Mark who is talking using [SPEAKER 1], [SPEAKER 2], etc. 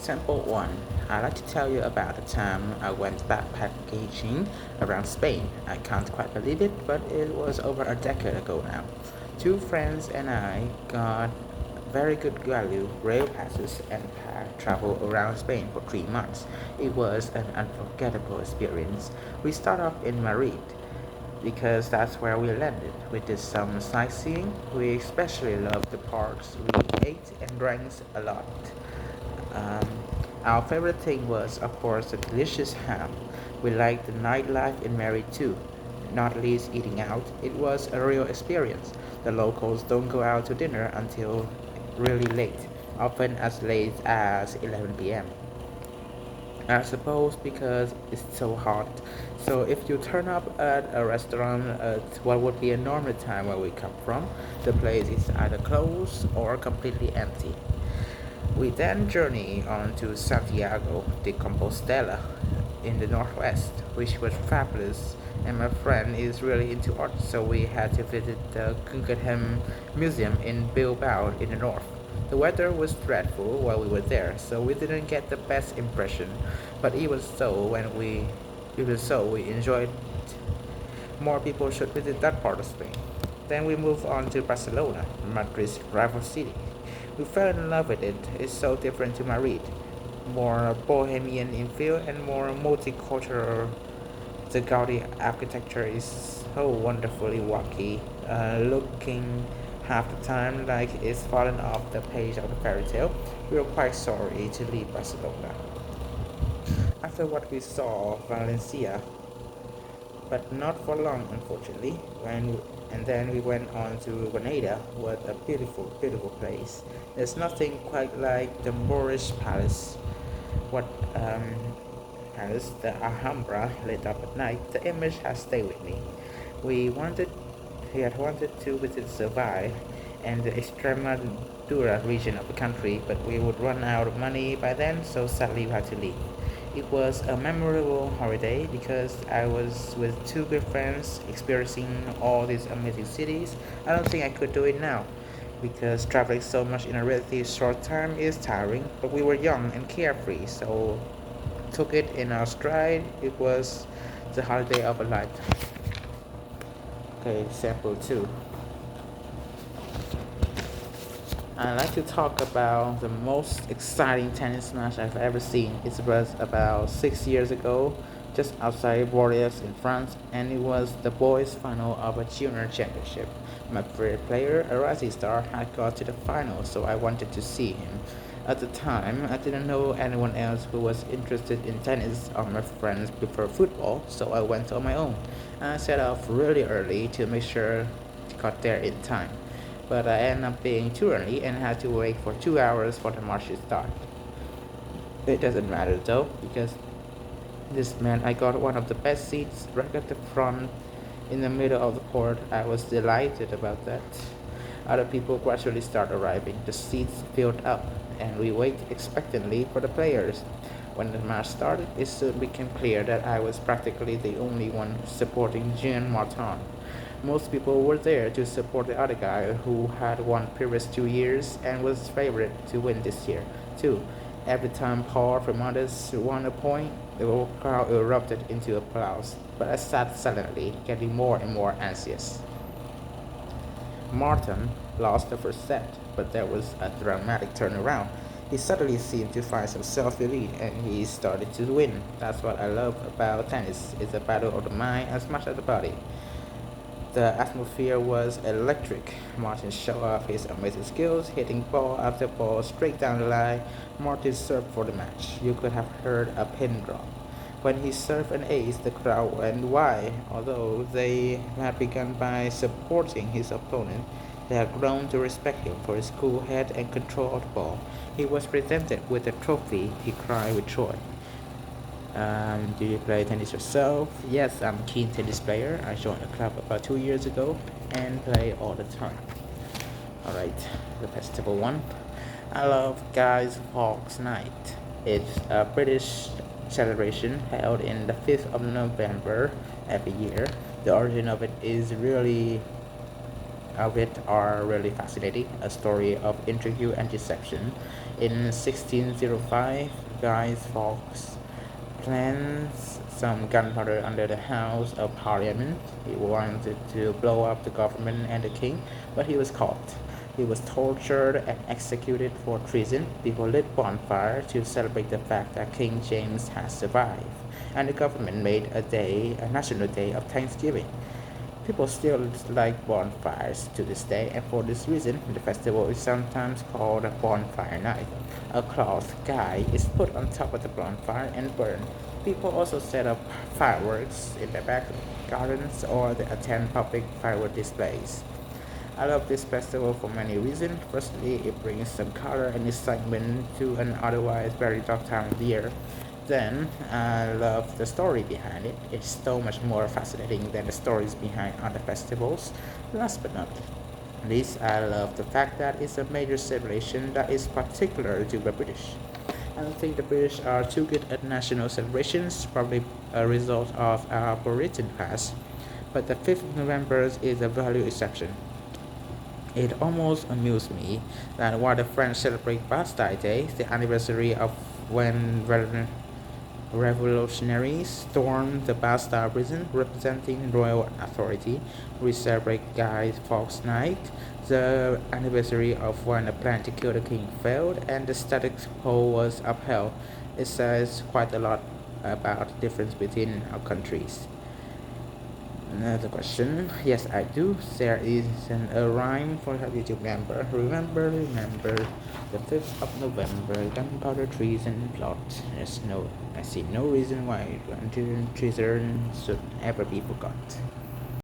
[SPEAKER 1] Sample 1. I'd like to tell you about the time I went backpacking around Spain. I can't quite believe it, but it was over a decade ago now. Two friends and I got very good value rail passes and traveled around Spain for 3 months. It was an unforgettable experience. We started off in Madrid because that's where we landed. We did some sightseeing. We especially loved the parks. We ate and drank a lot. Um, our favorite thing was, of course, the delicious ham. We liked the nightlife in Mary too, not least eating out. It was a real experience. The locals don't go out to dinner until really late, often as late as 11 p.m. I suppose because it's so hot. So if you turn up at a restaurant at what would be a normal time where we come from, the place is either closed or completely empty. We then journey on to Santiago de Compostela in the northwest, which was fabulous. And my friend is really into art, so we had to visit the Guggenheim Museum in Bilbao in the north. The weather was dreadful while we were there, so we didn't get the best impression. But even so, we enjoyed. More people should visit that part of Spain. Then we move on to Barcelona, Madrid's rival city. We fell in love with it. It's so different to Madrid, more bohemian in feel and more multicultural. The Gaudi architecture is so wonderfully wacky, looking half the time like it's fallen off the page of a fairy tale. We were quite sorry to leave Barcelona. After what we saw, Valencia, but not for long, unfortunately. And then we went on to Granada, what a beautiful, beautiful place. There's nothing quite like the Moorish palace. What palace, the Alhambra, lit up at night. The image has stayed with me. We wanted, we had wanted to visit Seville and the Extremadura region of the country, but we would run out of money by then, so sadly we had to leave. It was a memorable holiday because I was with two good friends experiencing all these amazing cities. I don't think I could do it now because traveling so much in a relatively short time is tiring, but we were young and carefree, so took it in our stride. It was the holiday of a lifetime. Okay, sample 2. I'd like to talk about the most exciting tennis match I've ever seen. It was about 6 years ago, just outside Bordeaux in France, and it was the boys' final of a junior championship. My favorite player, a rising star, had got to the final, so I wanted to see him. At the time, I didn't know anyone else who was interested in tennis. All my friends prefer football, so I went on my own. I set off really early to make sure I got there in time, but I ended up being too early and had to wait for 2 hours for the match to start. It doesn't matter though, because this meant I got one of the best seats right at the front in the middle of the court. I was delighted about that. Other people gradually start arriving. The seats filled up, and we wait expectantly for the players. When the match started, it soon became clear that I was practically the only one supporting Jean Martin. Most people were there to support the other guy who had won previous 2 years and was favorite to win this year, too. Every time Paul Fernandez won a point, the whole crowd erupted into applause, but I sat silently, getting more and more anxious. Martin lost the first set, but there was a dramatic turnaround. He suddenly seemed to find some self-belief and he started to win. That's what I love about tennis. It's a battle of the mind as much as the body. The atmosphere was electric. Martin showed off his amazing skills, hitting ball after ball straight down the line. Martin served for the match. You could have heard a pin drop. When he served an ace, the crowd went wild. Although they had begun by supporting his opponent, they had grown to respect him for his cool head and control of the ball. He was presented with a trophy. He cried with joy. Do you play tennis yourself? Yes, I'm a keen tennis player. I joined a club about 2 years ago and play all the time. Alright, the festival one. I love Guy Fawkes Night. It's a British celebration held in the 5th of November every year. The origin of it are really fascinating. A story of intrigue and deception. In 1605, Guy Fawkes plants some gunpowder under the House of Parliament. He wanted to blow up the government and the king, but he was caught. He was tortured and executed for treason. People lit bonfire to celebrate the fact that King James had survived, and the government made a national day of Thanksgiving. People still like bonfires to this day, and for this reason, the festival is sometimes called a bonfire night. A cloth guy is put on top of the bonfire and burned. People also set up fireworks in their back gardens or they attend public firework displays. I love this festival for many reasons. Firstly, it brings some color and excitement to an otherwise very dark time of the year. Then, I love the story behind it. It's so much more fascinating than the stories behind other festivals. Last but not least, I love the fact that it's a major celebration that is particular to the British. I don't think the British are too good at national celebrations, probably a result of our Puritan past. But the 5th of November is a value exception. It almost amused me that while the French celebrate Bastille Day, the anniversary of when revolutionaries stormed the Bastille prison, representing royal authority, we celebrate Guy Fawkes Night, the anniversary of when a plan to kill the king failed and the status quo was upheld. It says quite a lot about the difference between our countries. Another question. Yes, I do. There is a rhyme for help you to remember. Remember, remember, the 5th of November, gunpowder treason plot. I see no reason why gunpowder treason should ever be forgot.